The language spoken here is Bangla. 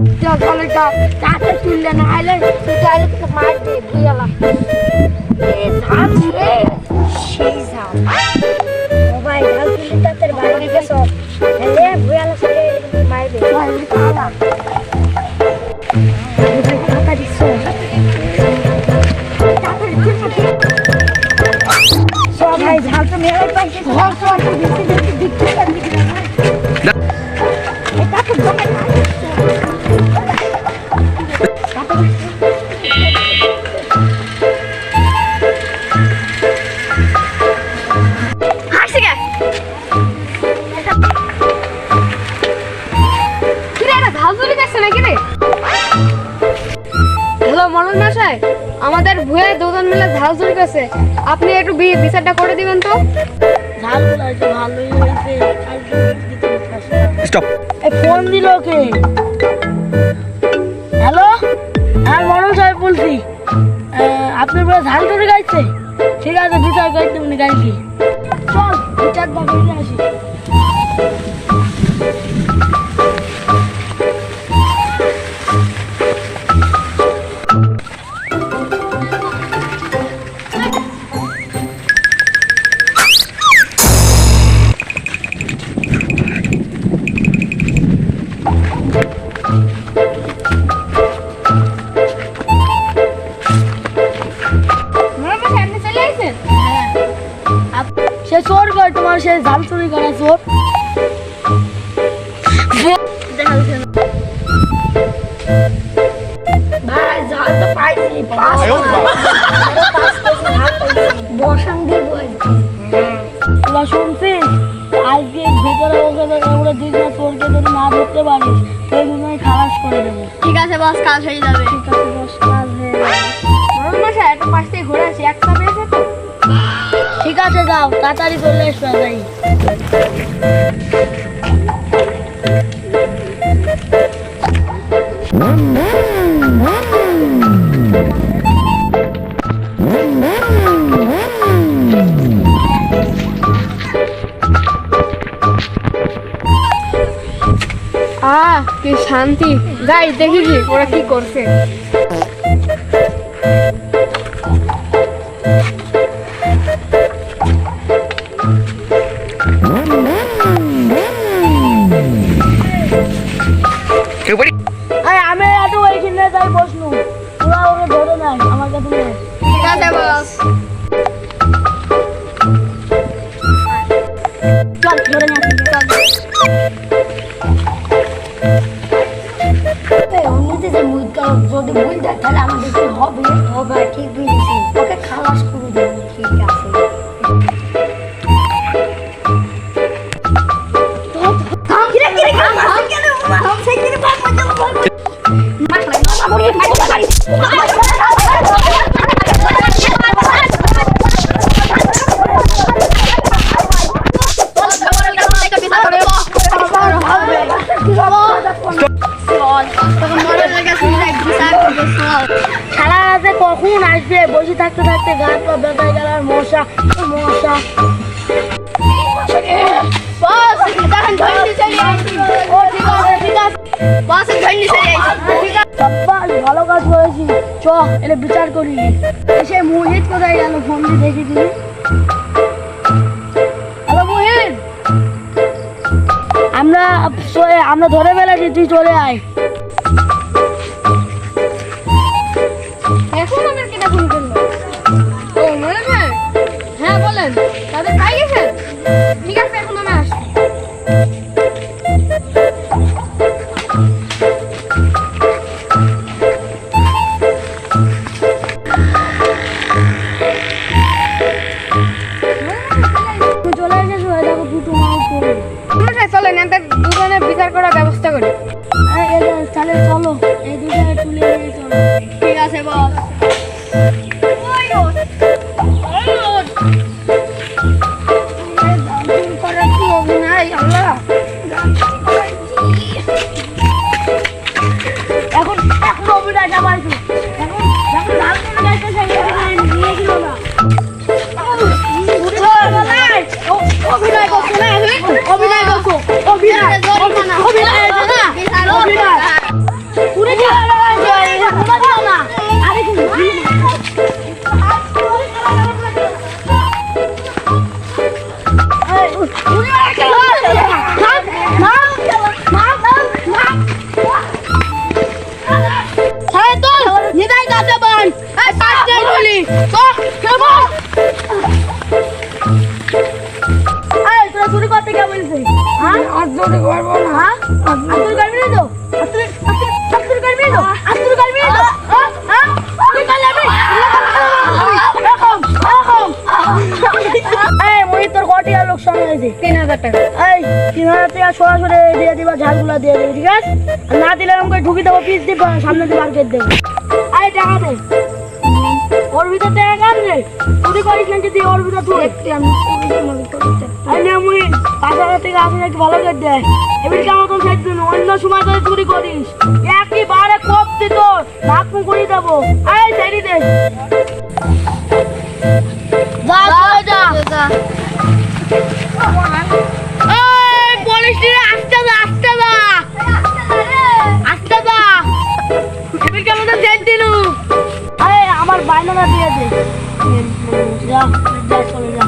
জলে তাতে তুললে না আইলে তুই আইলে তো মার দিয়ে বুঝালা এই ধান রে সেই ধান ও ভাই ধান তুললে তাতে বাড়ি গেছো এলে বুঝালা সরে মারবে কালা ভাই টাকা দিছো সব ভাই ঝাল তো মেরে পাইছে ঘর সব দিতে এটা তো জমে আমাদের ভুয়ে দুজন মিলে ঝাল চুরি করছে আপনি একটু বিচারটা করে দিবেন তো ঝালগুলো আছে ভালোই হয়েছে স্টপ ফোন দিল কে হ্যালো হ্যাঁ মনোজ সাহেব বলছি আপনার বলে ঝাল চুরি গাইছে ঠিক আছে বিচার করে দেবেন গাইছি চল বিচার বা বেরিয়ে আসি সে চোর কর তোমার সে ঝাল চুরি করা চোর ভাই ঝাল তো পাইছি বসান দিব তোরা শুনছিস আজকে ভেতরে ওখানে আমরা দুজন চোরকে যদি না ধরতে পারিস সেই দুজনে খালাস করে দেবো ঠিক আছে বস কাজ হয়ে যাবে ঠিক আছে বস কাজ হয়ে যাবে মরণ মশাই একটা পাশ থেকে ঘুরে আসি একটা পেয়েছে তো ঠিক আছে যাও তাড়াতাড়ি চলে এসো যাই কি শান্তি যাই দেখি কি ওরা কি করছে আমি একটু ওইখানে যাই বসনু ওরা ওরা ধরে নাই আমার কাছে নেই ঠিক আছে বস চল ধরে নিয়ে আসি যদি ভুল দেয় তাহলে আমাদের কি হবে হবে ঠিক বুঝেছি ওকে খালাস করে দেবো ঠিক আছে সারা রাতে কখন আসবে বসে থাকতে থাকতে গাছ পা বেঁধায় গেল আর মশা মশা ভালো কাজ করেছি চ এটা বিচার করি এসে মুহিত কোথায় গেল ফোন দিয়ে দেখি দিবি হ্যালো মুহিত আমরা ধরে ফেলেছি তুই চলে আয় এখন আমার কেটা ফোন করলো ও মনে হয় হ্যাঁ বলেন তাদের পাই গেছেন ঠিক আছে এখন আমি আসছি চলে এসেছো দেখো দুটো মাছ পড়ে চলেন এদের দুজনের বিচার করার ব্যবস্থা করি তাহলে চলো এই দুজনে তুলে নিয়ে চলো ঠিক আছে বস করার কি অভিনয় আল্লাহ এখন অভিনয়টা পাইছো এখন ধান করে গাইতেছে নিয়ে গেল না অভিনয় করছো না অভিনয় করছো অভিনয় চুরি করবো না। হ্যাঁ আব্দুল কালমি নেই তো আব্দুল কালমি নেই তো আব্দুল কালমি নেই তো হ্যাঁ হ্যাঁ আব্দুল কালমি এরকম এই মই তোর কটিয়া লোক সঙ্গে আছে 3000 টাকা। এই 3000 টাকা সরাসরি দিয়ে দিবা, ঝালগুলা দিয়ে দেবে, ঠিক আছে? আর না দিলে আমাকে ঢুকি দেবো, পিস দিব, সামনে দিয়ে মার্কেট দেবো। এই টাকা দে, ওর ভিতর টাকা কার রে? চুরি করিস না যদি ওর ভিতর তুই একটু আমি চুরি মনে করতে। আরে মুই 5000 টাকা আসলে একটু ভালো করে দেয়, এবার কেমন তোর সাইড দিন, অন্য সময় তোর চুরি করিস একইবারে কোপ দি তোর নাক মুখ করে দেবো। এই ছেড়ে দে, যা যা যা। এই পুলিশ রে, আস্তে যা আস্তে যা আস্তে যা, এবার কেমন তোর সাইড দিনু। এই আমার বাইনাটা দিয়ে দে, যা যা চলে যা।